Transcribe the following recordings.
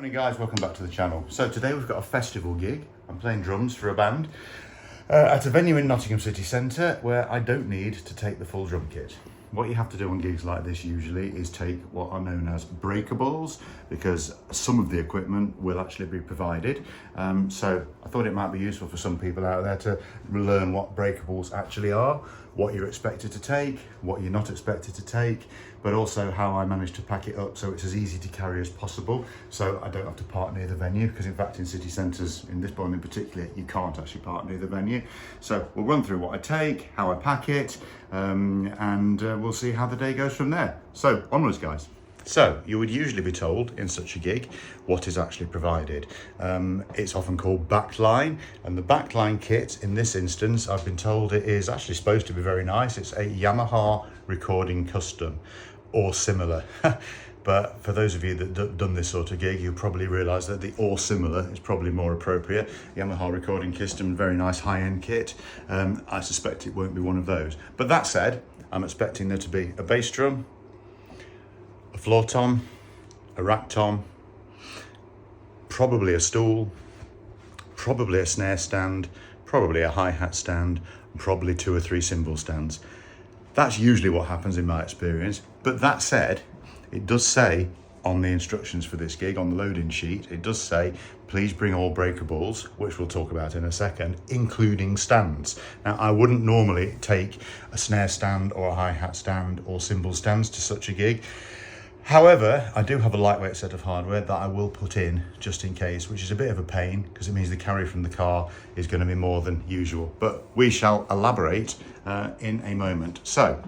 Morning guys, welcome back to the channel. So today we've got a festival gig. I'm playing drums for a band at a venue in Nottingham city centre where I don't need to take the full drum kit. What you have to do on gigs like this usually is take what are known as breakables, because some of the equipment will actually be provided. So I thought it might be useful for some people out there to learn what breakables actually are, what you're expected to take, what you're not expected to take, but also how I managed to pack it up so it's as easy to carry as possible, so I don't have to park near the venue, because in fact in city centres, in this one in particular, you can't actually park near the venue. So we'll run through what I take, how I pack it, and we'll see how the day goes from there. So onwards guys. So you would usually be told in such a gig what is actually provided. It's often called backline, and the backline kit in this instance, I've been told it is actually supposed to be very nice. It's a Yamaha Recording Custom or similar. But for those of you that done this sort of gig, you'll probably realise that the or similar is probably more appropriate. Yamaha Recording Custom, very nice high-end kit. I suspect it won't be one of those. But that said, I'm expecting there to be a bass drum, a floor tom, a rack tom, probably a stool, probably a snare stand, probably a hi-hat stand, and probably 2 or 3 cymbal stands. That's usually what happens in my experience. But that said, it does say on the instructions for this gig, on the loading sheet, it does say, please bring all breakables, which we'll talk about in a second, including stands. Now, I wouldn't normally take a snare stand or a hi-hat stand or cymbal stands to such a gig. However, I do have a lightweight set of hardware that I will put in just in case, which is a bit of a pain because it means the carry from the car is going to be more than usual. But we shall elaborate in a moment. So,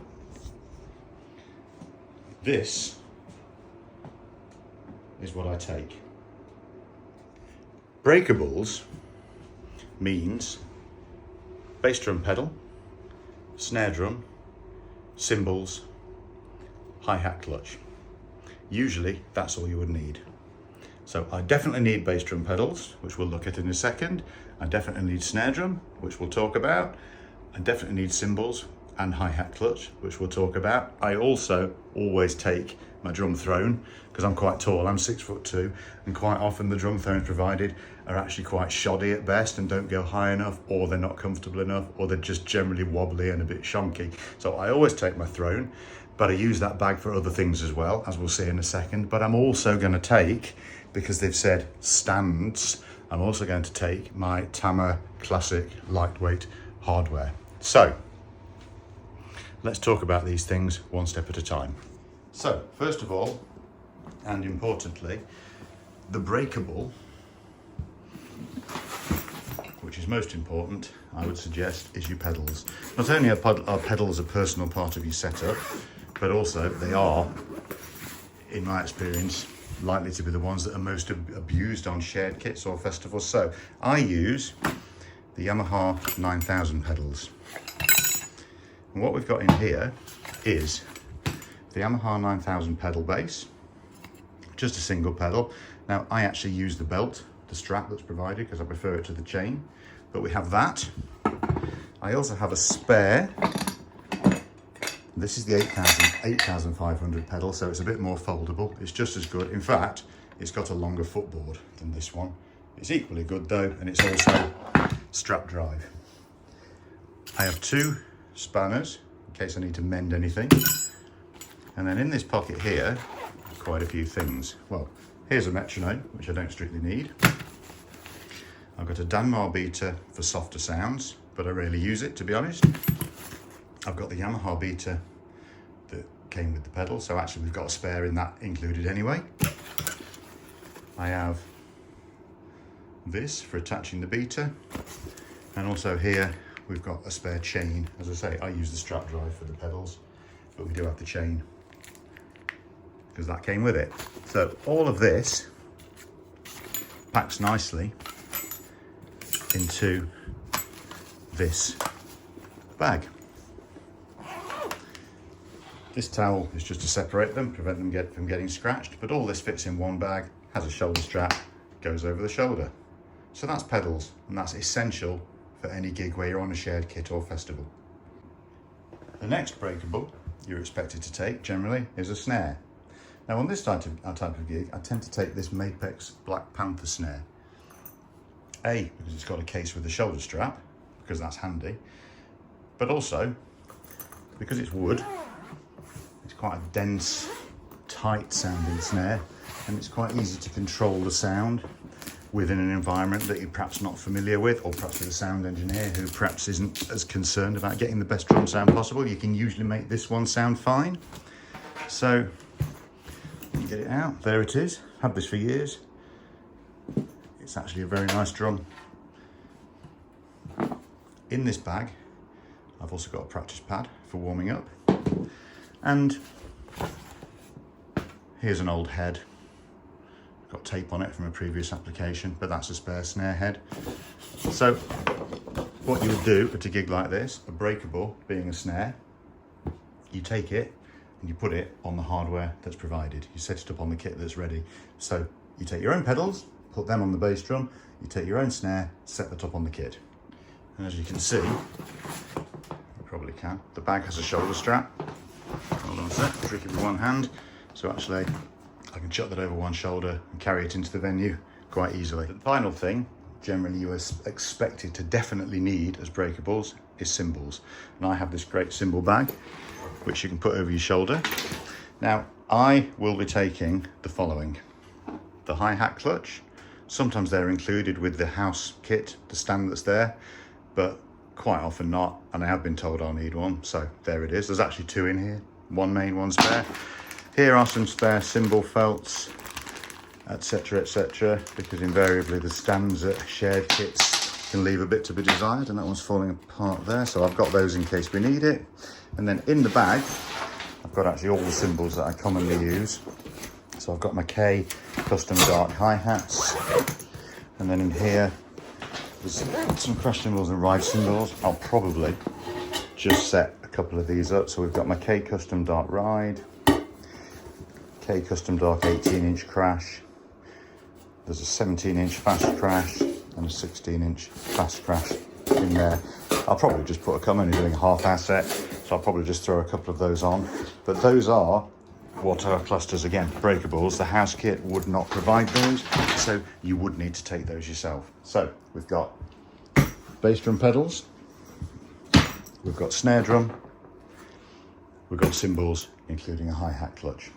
this is what I take. Breakables means bass drum pedal, snare drum, cymbals, hi-hat clutch. Usually that's all you would need. So I definitely need bass drum pedals, which we'll look at in a second. I definitely need snare drum, which we'll talk about. I definitely need cymbals and hi-hat clutch, which we'll talk about. I also always take my drum throne because I'm quite tall, I'm 6'2", and quite often the drum thrones provided are actually quite shoddy at best and don't go high enough, or they're not comfortable enough, or they're just generally wobbly and a bit shonky. So I always take my throne, but I use that bag for other things as well, as we'll see in a second. But I'm also going to take, because they've said stands, I'm also going to take my Tama Classic lightweight hardware. So let's talk about these things one step at a time. So first of all, and importantly, the breakable, which is most important, I would suggest, is your pedals. Not only are pedals a personal part of your setup, but also they are, in my experience, likely to be the ones that are most abused on shared kits or festivals. So I use the Yamaha 9000 pedals. And what we've got in here is the Yamaha 9000 pedal base, just a single pedal. Now I actually use the belt, the strap that's provided, because I prefer it to the chain, but we have that. I also have a spare. This is the 8500 pedal, so it's a bit more foldable. It's just as good. In fact, it's got a longer footboard than this one. It's equally good though, and it's also strap drive. I have 2 spanners in case I need to mend anything. And then in this pocket here, quite a few things. Well, here's a metronome, which I don't strictly need. I've got a Danmar beater for softer sounds, but I rarely use it, to be honest. I've got the Yamaha beater that came with the pedal, so actually we've got a spare in that included anyway. I have this for attaching the beater, and also here we've got a spare chain. As I say, I use the strap drive for the pedals, but we do have the chain because that came with it. So all of this packs nicely into this bag. This towel is just to separate them, prevent them from getting scratched, but all this fits in one bag, has a shoulder strap, goes over the shoulder. So that's pedals, and that's essential for any gig where you're on a shared kit or festival. The next breakable you're expected to take generally is a snare. Now on this type of gig, I tend to take this Mapex Black Panther snare. A, because it's got a case with a shoulder strap, because that's handy, but also because it's wood. It's quite a dense, tight sounding snare, and it's quite easy to control the sound within an environment that you're perhaps not familiar with, or perhaps with a sound engineer who perhaps isn't as concerned about getting the best drum sound possible. You can usually make this one sound fine. So you get it out, there it is. Had this for years. It's actually a very nice drum. In this bag, I've also got a practice pad for warming up. And here's an old head. Got tape on it from a previous application, but that's a spare snare head. So what you would do at a gig like this, a breakable being a snare, you take it and you put it on the hardware that's provided. You set it up on the kit that's ready. So you take your own pedals, put them on the bass drum, you take your own snare, set that up on the kit. And as you can see, you probably can, the bag has a shoulder strap. Hold on a sec, trick it with one hand. So actually, I can chuck that over one shoulder and carry it into the venue quite easily. The final thing, generally you are expected to definitely need as breakables, is cymbals. And I have this great cymbal bag, which you can put over your shoulder. Now, I will be taking the following. The hi-hat clutch. Sometimes they're included with the house kit, the stand that's there, but quite often not, and I have been told I'll need one, so there it is. There's actually two in here, one main, one spare. Here are some spare cymbal felts, etc, because invariably the stands at shared kits can leave a bit to be desired, and that one's falling apart there, so I've got those in case we need it. And then in the bag, I've got actually all the cymbals that I commonly use. So I've got my K custom dark hi-hats, and then in here there's some crash cymbals and ride cymbals. I'll probably just set a couple of these up. So we've got my K custom dark ride, K custom dark 18-inch crash, there's a 17-inch fast crash and a 16-inch fast crash in there. I'll probably just put I'm only doing a half-hour set, so I'll probably just throw a couple of those on. But those are what are classed as, again, breakables. The house kit would not provide those, so you would need to take those yourself. So we've got bass drum pedals, we've got snare drum, we've got cymbals, including a hi-hat clutch.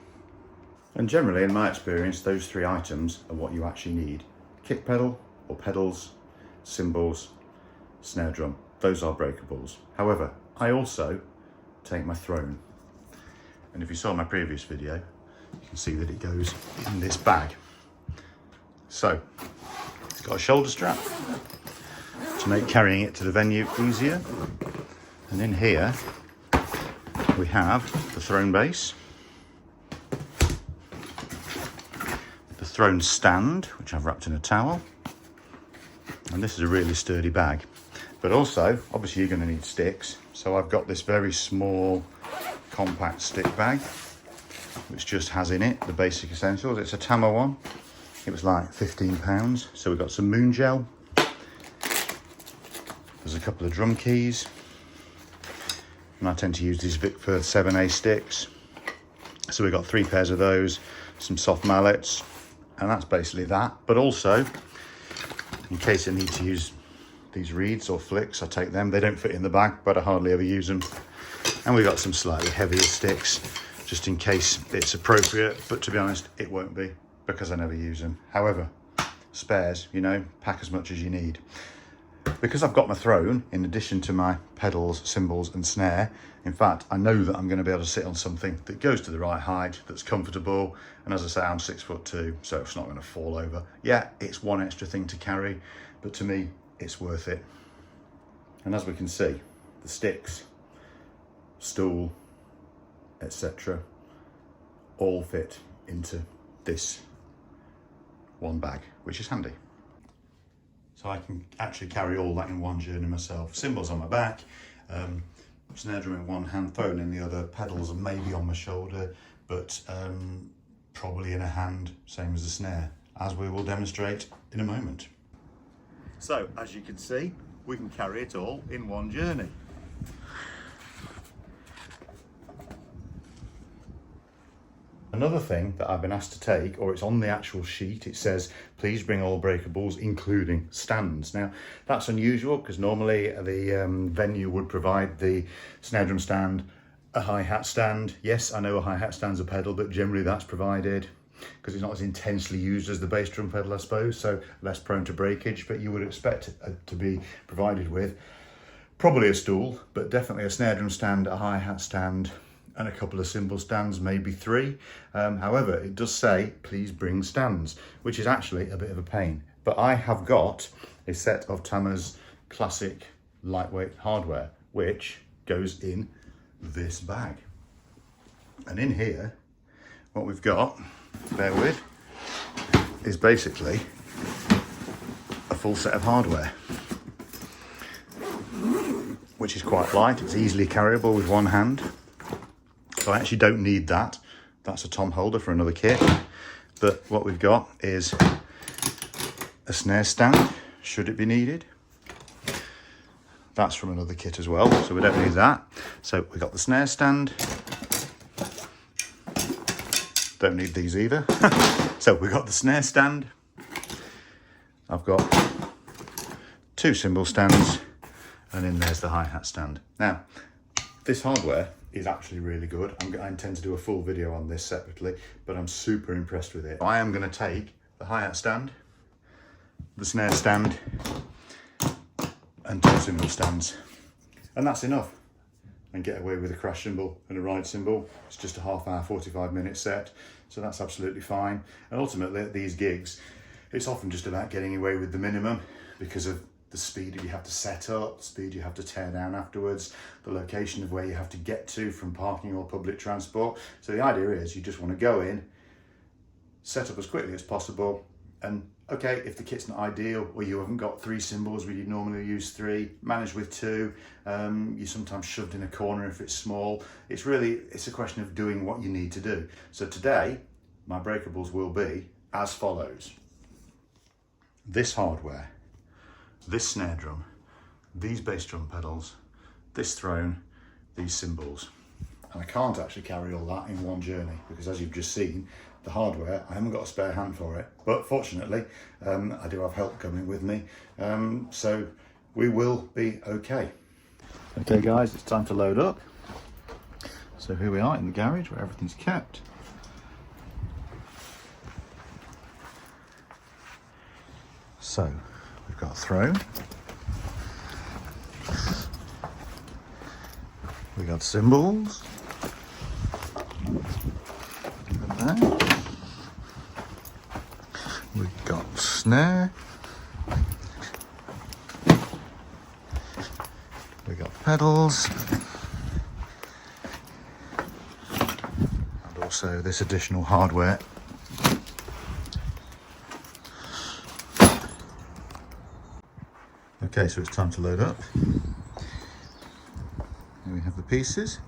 And generally, in my experience, those three items are what you actually need. Kick pedal or pedals, cymbals, snare drum. Those are breakables. However, I also take my throne. And if you saw my previous video, you can see that it goes in this bag. So, it's got a shoulder strap to make carrying it to the venue easier. And in here, we have the throne base, the throne stand, which I've wrapped in a towel. And this is a really sturdy bag. But also, obviously you're going to need sticks. So I've got this very small, compact stick bag, which just has in it the basic essentials. It's a Tama one. It was like £15. So we've got some moon gel. There's a couple of drum keys. And I tend to use these Vic Firth 7A sticks. So we've got 3 pairs of those, some soft mallets, and that's basically that. But also, in case I need to use these reeds or flicks, I take them. They don't fit in the bag, but I hardly ever use them. And we've got some slightly heavier sticks, just in case it's appropriate, but to be honest, it won't be, because I never use them. However, spares, you know, pack as much as you need. Because I've got my throne, in addition to my pedals, cymbals and snare, in fact, I know that I'm going to be able to sit on something that goes to the right height, that's comfortable, and as I say, I'm 6'2", so it's not going to fall over. Yeah, it's one extra thing to carry, but to me, it's worth it. And as we can see, the sticks, stool, etc., all fit into this one bag, which is handy. So I can actually carry all that in one journey myself. Cymbals on my back, snare drum in one hand, phone in the other, pedals are maybe on my shoulder, but probably in a hand, same as the snare, as we will demonstrate in a moment. So, as you can see, we can carry it all in one journey. another thing that I've been asked to take, or it's on the actual sheet, it says, please bring all breakables, including stands. Now, that's unusual because normally the venue would provide the snare drum stand, a hi-hat stand. Yes, I know a hi-hat stand's a pedal, but generally that's provided because it's not as intensely used as the bass drum pedal, I suppose, so less prone to breakage, but you would expect it to be provided with probably a stool, but definitely a snare drum stand, a hi-hat stand, and a couple of cymbal stands, maybe 3. However, it does say, please bring stands, which is actually a bit of a pain. But I have got a set of Tama's classic lightweight hardware, which goes in this bag. And in here, what we've got, bear with, is basically a full set of hardware, which is quite light. It's easily carryable with one hand. So I actually don't need that. That's a tom holder for another kit. But what we've got is a snare stand, should it be needed. That's from another kit as well, so we don't need that. So we've got the snare stand. Don't need these either. So we've got the snare stand. I've got 2 cymbal stands, and then there's the hi-hat stand. Now, this hardware is actually really good. I intend to do a full video on this separately, but I'm super impressed with it. I am going to take the hi-hat stand, the snare stand, and 2 cymbal stands, and that's enough, and get away with a crash cymbal and a ride cymbal. It's just a half-hour, 45-minute set, so that's absolutely fine. And ultimately at these gigs, it's often just about getting away with the minimum because of the speed that you have to set up, the speed you have to tear down afterwards, the location of where you have to get to from parking or public transport. So the idea is you just want to go in, set up as quickly as possible, and okay, if the kit's not ideal or you haven't got 3 cymbals where you normally use 3, manage with 2. You're sometimes shoved in a corner if it's small. It's a question of doing what you need to do. So today, my breakables will be as follows. This hardware, this snare drum, these bass drum pedals, this throne, these cymbals. And I can't actually carry all that in one journey because, as you've just seen, the hardware, I haven't got a spare hand for it. But fortunately, I do have help coming with me, so we will be okay. Okay guys, it's time to load up. So here we are in the garage where everything's kept. So we've got a throne, we got cymbals, we've got snare, we got pedals, and also this additional hardware. Okay, so it's time to load up. Here we have the pieces.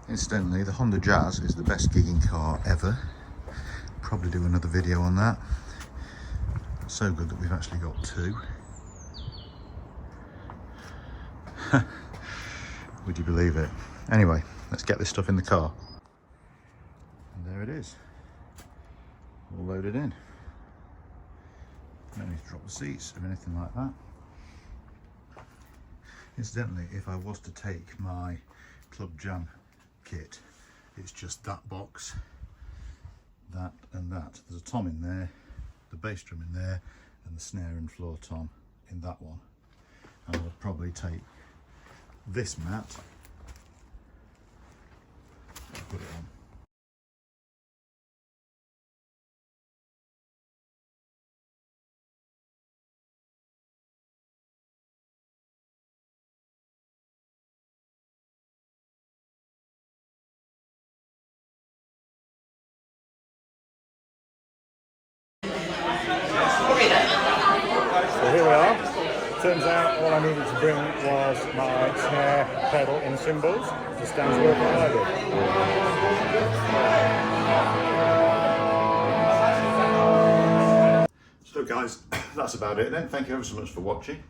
Incidentally, the Honda Jazz is the best gigging car ever. Probably do another video on that. So good that we've actually got 2. Would you believe it? Anyway, let's get this stuff in the car. And there it is, all loaded in. No need to drop the seats or anything like that. Incidentally, if I was to take my Club Jam kit, it's just that box, that and that. There's a tom in there, the bass drum in there, and the snare and floor tom in that one. I would probably take this mat and put it on. So here we are. Turns out all I needed to bring was my snare, pedal and cymbals. The stands were provided. So guys, that's about it then. Thank you ever so much for watching.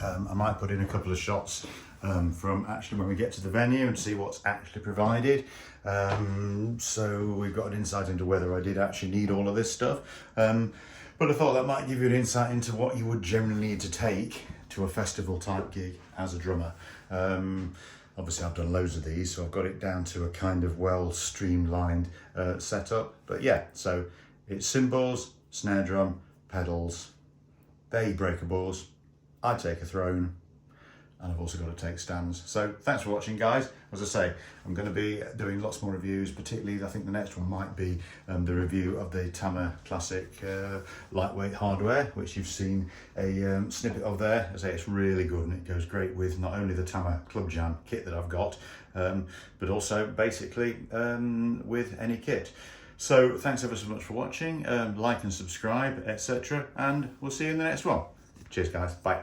I might put in a couple of shots from actually when we get to the venue and see what's actually provided. So we've got an insight into whether I did actually need all of this stuff. But I thought that might give you an insight into what you would generally need to take to a festival type gig as a drummer. Obviously I've done loads of these, so I've got it down to a kind of well streamlined setup. But yeah, so it's cymbals, snare drum, pedals, they breakables, I take a throne, and I've also got to take stands. So thanks for watching, guys. As I say, I'm going to be doing lots more reviews, particularly I think the next one might be the review of the Tama Classic lightweight hardware, which you've seen a snippet of there. As I say, it's really good and it goes great with not only the Tama Club Jam kit that I've got, but also basically with any kit. So thanks ever so much for watching, like and subscribe, etc. And we'll see you in the next one. Cheers, guys. Bye.